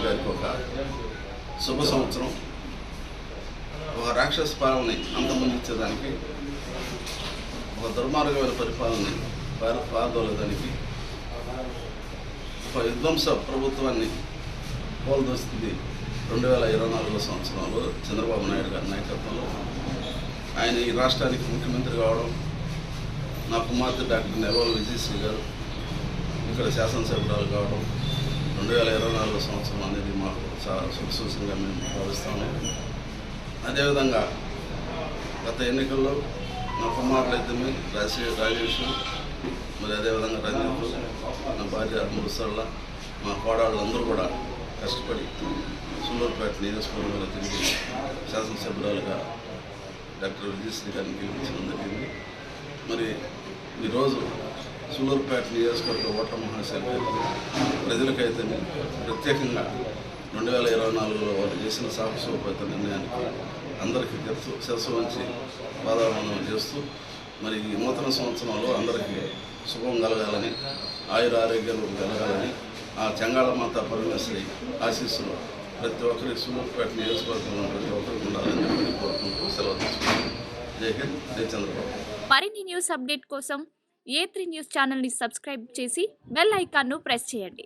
గారికి ఒక శుభ సంవత్సరం. ఒక రాక్షస పాలనని అంతమొందించేదానికి, ఒక దుర్మార్గమైన పరిపాలనని పారదోలేదానికి, ఒక విధ్వంస ప్రభుత్వాన్ని పోల్దొస్తుంది 2024 సంవత్సరంలో చంద్రబాబు నాయుడు గారి నాయకత్వంలో. ఆయన ఈ రాష్ట్రానికి ముఖ్యమంత్రి కావడం, నా కుమార్తె డాక్టర్ నెలవల విజయశ్రీ గారు ఇక్కడ శాసనసభ్యురాలు కావడం 2024 సంవత్సరం అనేది మాకు చాలా శుభసూచనగా మేము భావిస్తాము. అదేవిధంగా గత ఎన్నికల్లో నా కుమారులు ఇద్దరిని రాజేష్, మరి అదేవిధంగా రంజిత్, నా భార్య మురుసల్ల, మా కోడళ్ళందరూ కూడా కష్టపడి సూళ్ళూరుపేట నియోజకవర్గంలో తిరిగి శాసనసభ్యురాలుగా డాక్టర్ విజయశ్రీ గారిని గెలిపించడం జరిగింది. మరి ఈరోజు సూళ్ళూరుపేట నియోజకవర్గ ఓట్ల మహాశైలి ప్రజలకైతే ప్రత్యేకంగా 2024లో వారు చేసిన సాహసోపేత నిర్ణయానికి అందరికీ శిరస్సు వంచి వాతావరణం చేస్తూ, మరి ఈ నూతన సంవత్సరంలో అందరికీ శుభం కలగాలని, ఆయుర ఆరోగ్యాలు కలగాలని, ఆ చెంగాళమాత పరమేశ్వరి ఆశీస్సులు ప్రతి ఒక్కరికి సూళ్ళూరుపేట నియోజకవర్గంలో ప్రతి ఒక్కరికి ఉండాలని కోరుకుంటూ సెలవు తీసుకుంటాం. జై హింద్, జై చంద్రబాబు. మరిన్ని న్యూస్ అప్డేట్ కోసం A3 న్యూస్ ఛానల్ని సబ్స్క్రైబ్ చేసి బెల్ ఐకాన్ను ప్రెస్ చేయండి.